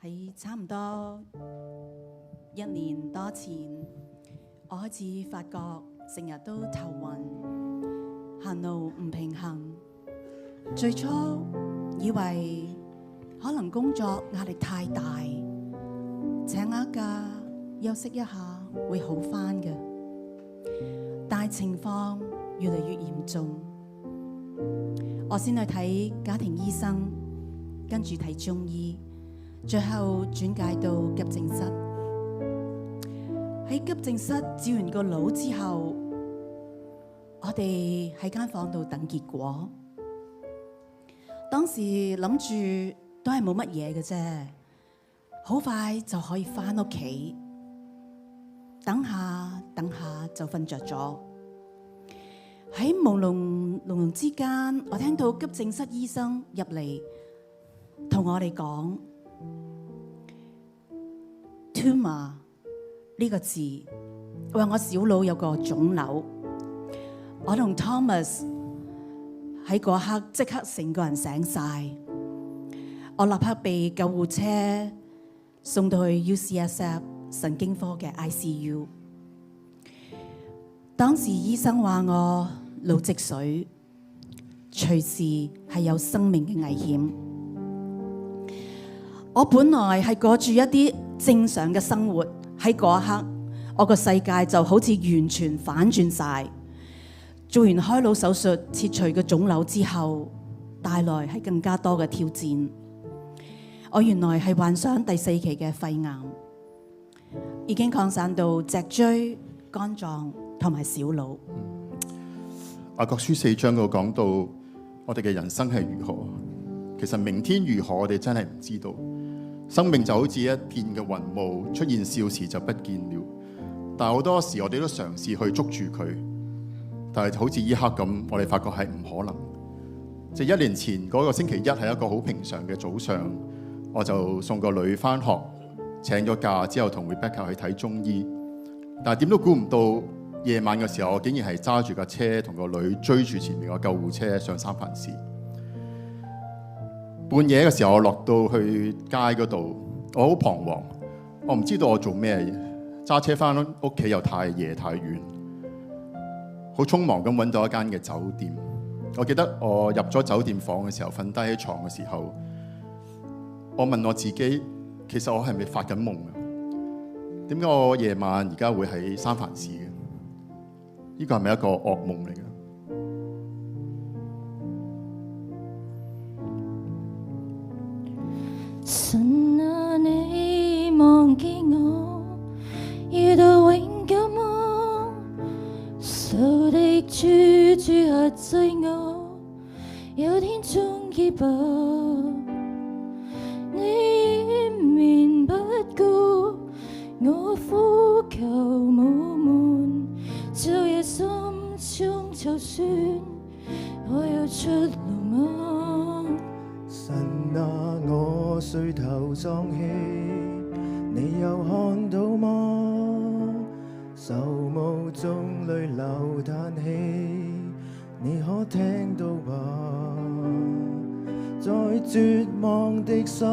喺差唔多1年多前，我開始發覺成日都頭暈，行路唔平衡。最初以為可能工作壓力太大，請下假休息一下會好返嘅，但係情況越嚟越嚴重。我先去睇家庭醫生，跟住睇中醫，最後轉介到急症室。喺急症室照完個腦之後，我哋喺間房度等結果。當時諗住都係冇乜嘢嘅啫，好快就可以返屋企。等下就瞓着咗。喺朦朧之間，我聽到急症室醫生入嚟同我哋講 tumor 呢個字，話我小腦有個腫瘤。我同 Thomas 喺嗰刻即刻成個人醒晒，我立刻被救護車送到去 UCSF 神經科嘅 ICU。當時醫生話我腦積水，隨時係有生命嘅危險。我本來係過住一啲正常嘅生活，喺嗰一刻，我個世界就好似完全反轉晒。做完開腦手術切除個腫瘤之後，帶來係更加多嘅挑戰。我原來係患上第4期嘅肺癌，已經擴散到脊椎、肝臟同埋小腦。雅各書4章嗰度講到，我哋嘅人生係如何？其實明天如何，我哋真係唔知道。生命就好似一片嘅雲霧，出現少時就不見了。但係好多時我哋都嘗試去捉住佢，但係好似依刻咁，我哋發覺係唔可能。即係1年前嗰個星期一係一個好平常嘅早上，我就送個女返學，請咗假之後同 Rebecca 去睇中醫。但係點都估唔到，夜晚嘅時候，我竟然係揸住架車同個女追住前面個救護車上三藩市。半夜嘅時候，我落到去街嗰度，我好彷徨，我唔知道我做咩嘢。揸車翻屋企又太夜太遠，好匆忙咁揾到一間嘅酒店。我記得我入咗酒店房嘅時候，瞓低喺床嘅時候，我問我自己，其實我係咪發緊夢啊？點解我夜晚而家會喺三藩市嘅？呢個係咪一個噩夢嚟嘅？神啊，你忘記我，要到永久麼？仇敵處處壓制我，有天終結吧。你掩面不顧，我呼求無門，晝夜心中就算我有出路嗎？神啊，我垂頭喪氣，你有看到嗎？愁霧中淚流嘆氣，你可聽到吧？在絕望的深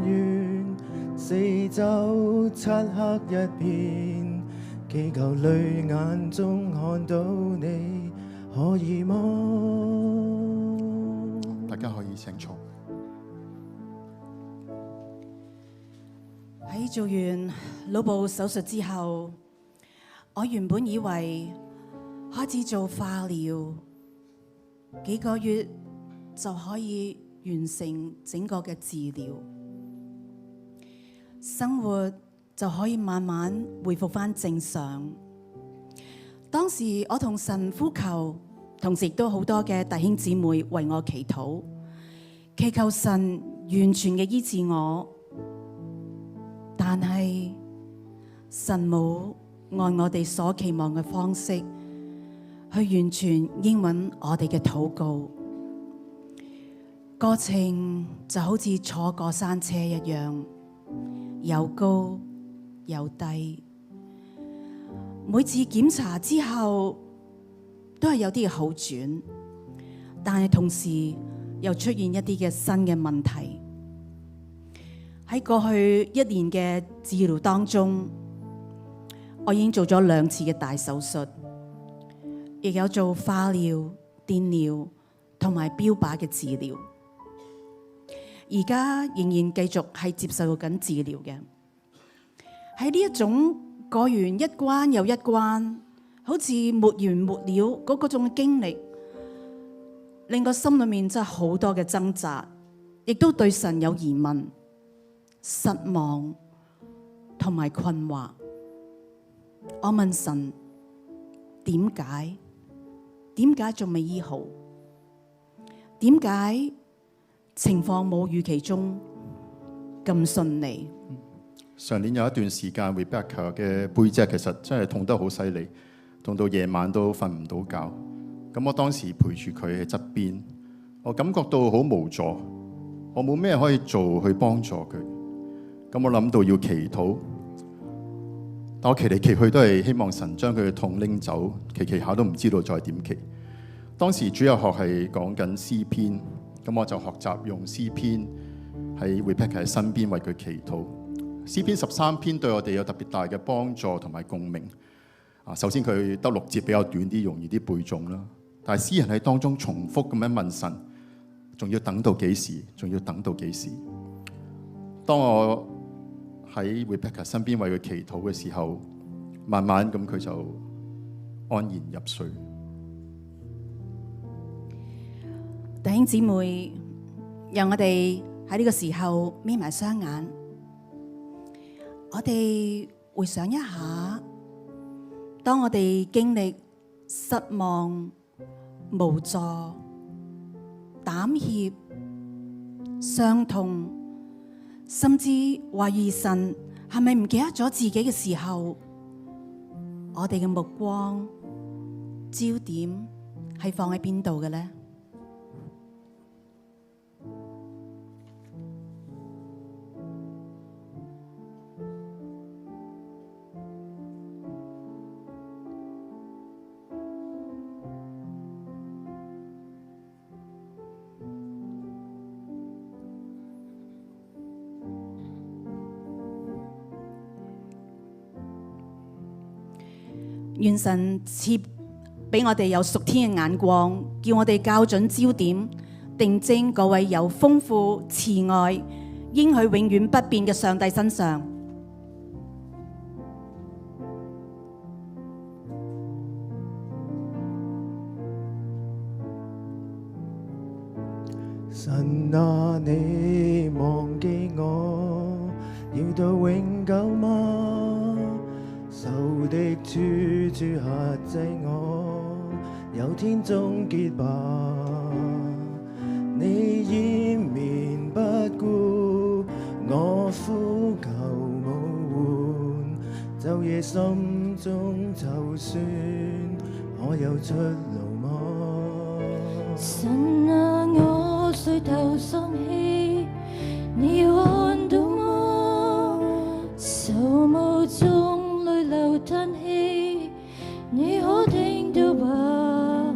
淵，四周漆黑一片，祈求淚眼中看到你，可以嗎？大家可以請坐。喺做完腦部手術之後，我原本以為開始做化療，幾個月就可以完成整個嘅治療，生活就可以慢慢恢復返正常。當時我同神呼求，同時亦都好多嘅弟兄姊妹為我祈禱，祈求神完全嘅醫治我。但係神冇按我哋所期望嘅方式去完全應允我哋嘅禱告，過程就好似坐過山車一樣，又高又低。每次檢查之後都係有啲嘅好轉，但係同時又出現一啲嘅新嘅問題。喺過去1年嘅治療當中，我已經做咗2次嘅大手術，亦有做化療、電療同埋標靶嘅治療。而家仍然繼續係接受緊治療嘅。喺呢一種過完一關又一關，好似沒完沒了嗰種經歷，令個心裏面真係好多嘅掙扎，亦都對神有疑問、失望同埋困惑。我問神點解？點解仲未醫好？點解情況冇預期中咁順利？上年有一段時間 Rebecca 嘅背脊其實真係痛得好犀利，痛到夜晚都瞓唔到覺。咁我當時陪住佢喺側邊，我感覺到好無助，我冇咩可以做去幫助佢。咁我諗到要祈禱，但我祈嚟祈去都係希望神將佢嘅痛拎走，祈下都唔知道再點祈。當時主日學係講緊詩篇，咁我就學習用詩篇喺 Rebecca 喺身邊為佢祈禱。詩篇13篇對我哋有特別大嘅幫助同埋共鳴。首先佢得6節比較短啲，容易啲背誦啦。但係詩人喺當中重複咁樣問神，仲要等到幾時？仲要等到幾時？當我喺 Rebecca 身邊為佢祈禱嘅時候，慢慢咁佢就安然入睡。弟兄姊妹，讓我哋喺呢個時候眯埋雙眼，我哋回想一下，當我哋經歷失望、無助、膽怯、傷痛，甚至懷疑神係咪唔記得咗自己嘅時候，我哋嘅目光焦點係放喺邊度嘅呢？願神賜俾我哋有屬天嘅眼光，叫我哋校準焦點，定睛嗰位有豐富慈愛、應許永遠不變嘅上帝身上。神啊，你忘記我，要到永久嗎？仇敵處處轄制我，有天終結吧。你掩面不顧我呼求無援，晝夜心中就算我有出路嗎？神啊，我垂頭喪氣，你要看到嗎？愁霧中淚流嘆氣，你可聽到吧？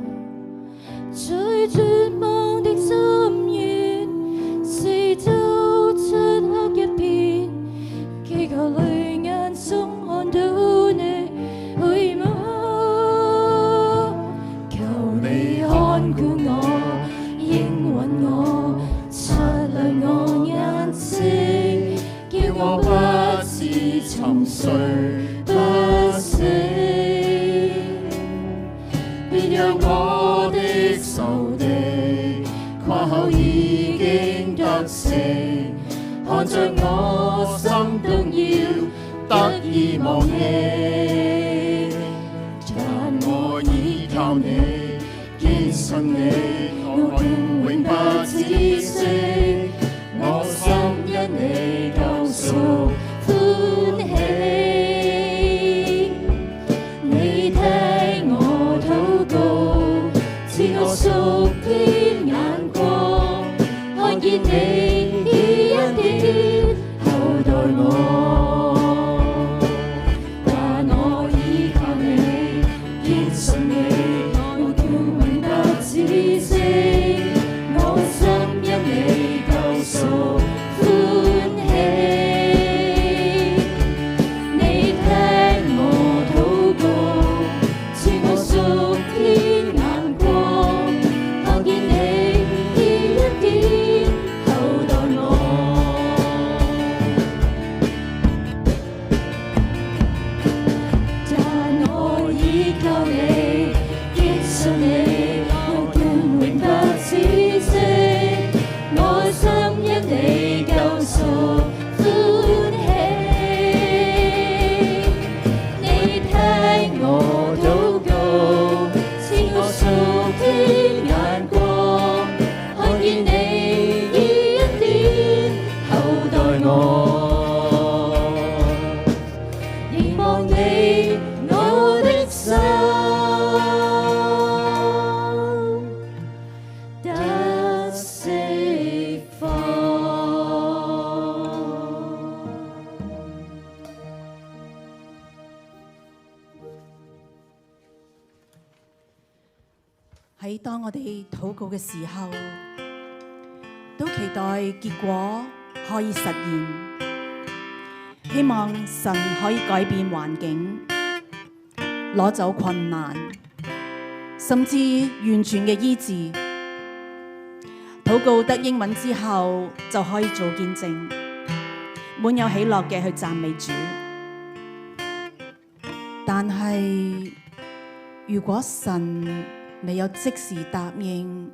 最絕望的心願，四周漆黑一片，祈求淚眼中看到你去嗎？求你看顧我，應允我，擦亮我眼睛，叫我不至沉睡不醒。別讓我的仇敵誇口已經得勝，看着我心動搖，得意忘記。但我依靠你，堅信你，我永不止息。我心因你救贖歡喜。你聽我禱告，賜我屬天眼光，看見你一點厚待我。但我依靠你，堅信你，我叫永不止息。我，凝望你我的心，得釋放。喺當我哋禱告嘅時候，都期待結果可以實現，希望神可以改變環境，攞走困難，甚至完全嘅醫治。禱告得應允之後，就可以做見證，滿有喜樂嘅去讚美主。但係如果神未有即時答應，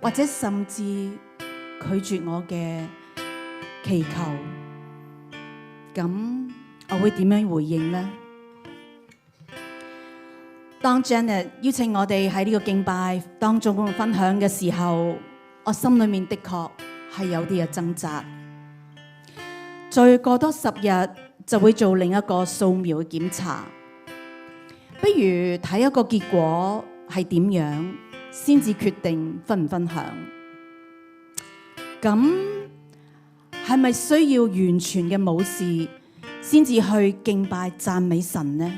或者甚至拒絕我嘅祈求，咁我會點樣回應呢？當 Janet 邀請我哋喺呢個敬拜當中分享嘅時候，我心裏面的確係有啲嘅掙扎。再過多10日就會做另一個掃描嘅檢查，不如睇一個結果係點樣，先至決定分唔分享。咁係咪需要完全嘅冇事，先至去敬拜讚美神呢？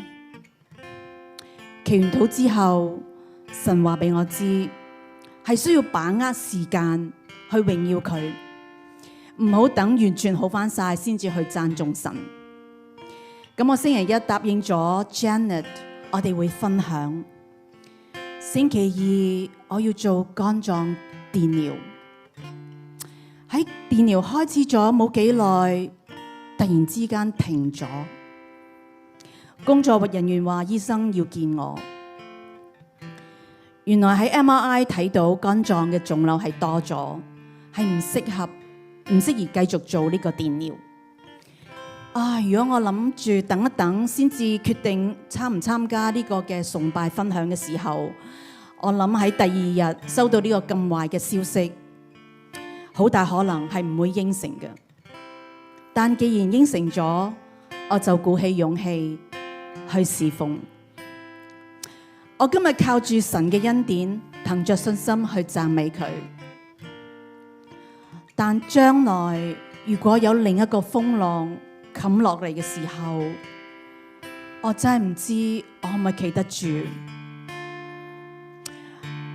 祈完禱之後，神話俾我知，係需要把握時間去榮耀佢，唔好等完全好返晒先至去讚頌神。咁我星期一答應咗 Janet， 我哋會分享。星期二我要做肝臟電療，喺電療開始咗冇幾耐，突然之間停咗。工作人員話醫生要見我，原來喺 MRI 睇到肝臟嘅腫瘤係多咗，係唔適宜繼續做呢個電療。如果我諗住等一等先至決定參唔參加呢個嘅崇拜分享嘅時候，我諗喺第二日收到呢個咁壞嘅消息，好大可能係唔會應承嘅。但既然應承咗，我就鼓起勇氣去侍奉。我今日靠住神嘅恩典，憑着信心去讚美佢。但將來如果有另一個風浪冚落嚟嘅時候，我真係唔知我可唔可以企得住。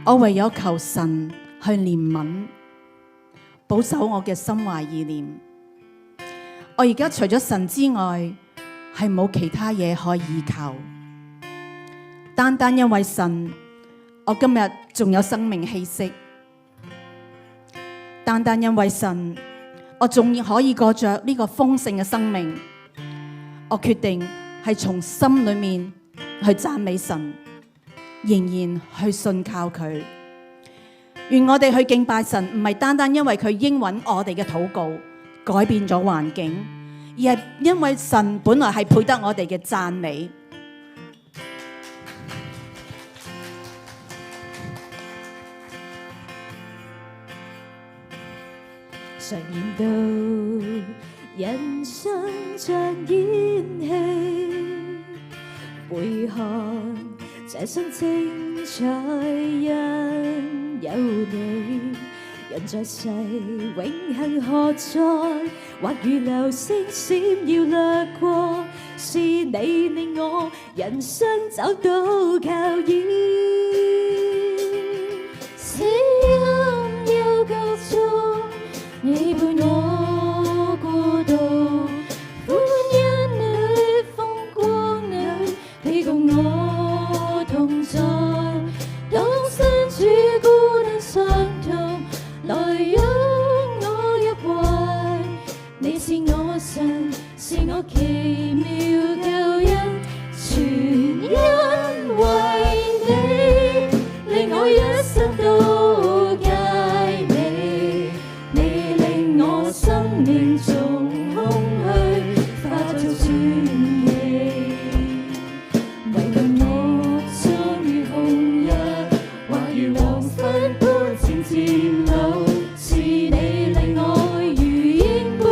我唯有求神去憐憫，保守我嘅心懷意念。我而家除咗神之外，係冇其他嘢可以依靠。單單因為神，我今日仲有生命氣息。單單因為神，我仲可以過着呢個豐盛嘅生命。我決定係從心裏面去讚美神，仍然去信靠佢。願我哋去敬拜神，唔係單單因為佢應允我哋嘅禱告，改變咗環境，而係因為神本來係配得我哋嘅讚美。常言道，人生像演戲，回看這生精彩，因有你。人在世，永恆何在？或如流星閃耀掠過，是你令我人生找到靠倚。死因要救贖，你陪我過渡，歡欣裏風光裏，你共我同在。當身處孤單傷痛，來擁我入懷。你是我神，是我奇妙救恩，全因為你，令我一生都佳美。你令我生命從空虛化作傳奇。唯願我將如紅日，或如黃昏般漸漸老，是你令我如煙般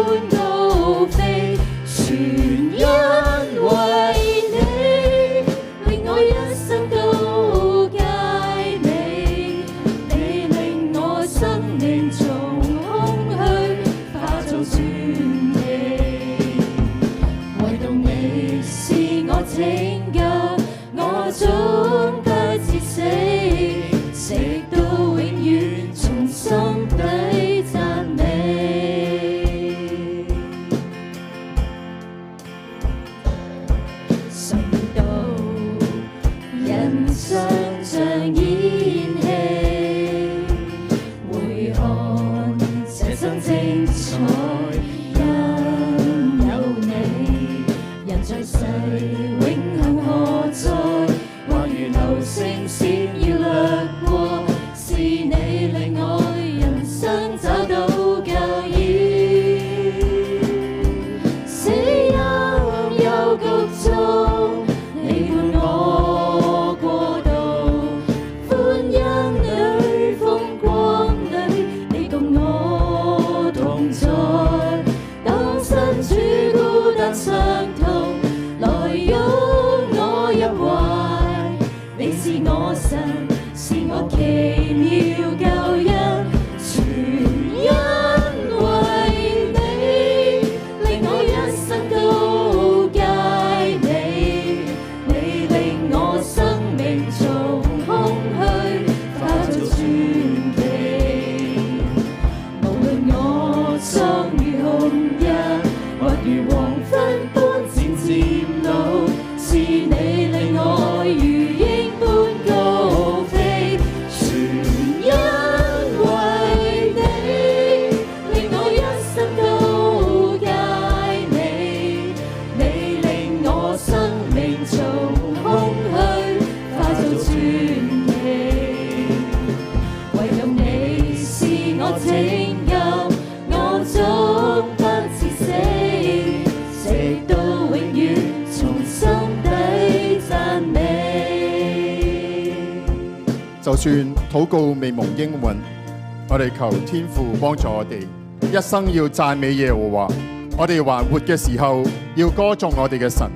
奇，唯獨你是我拯救，我終不至死，直到永遠從心底讚美。誰道人生像演戲，回看這生精彩，因有你，人在世永恆何在？或如流星閃耀掠過，是你令我人生找到教義。死蔭幽谷中，你伴我過渡，歡欣裏風光裏，你共我同在。當身處孤單傷痛，來擁我入懷，你是我神，是我奇妙救恩，全因為你，令我一生都佳美。你令我生命從空虛化做傳奇，無論我壯如紅日，或如黃昏般漸漸老，是你令我如鷹般高飛，全因為你，令我一生都佳美。你令我生命從空虛化做傳奇，唯獨你是我拯救，我終不至死，直到永遠從心底讚美。就算禱告未蒙應允，我哋求天父幫助我哋，一生要讚美耶和華。我哋還活嘅時候，要歌頌我哋嘅神。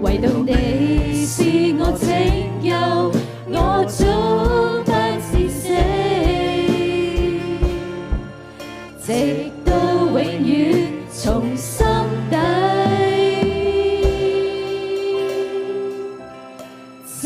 唯獨你是我拯救，我終不至死，直到永遠從心底讚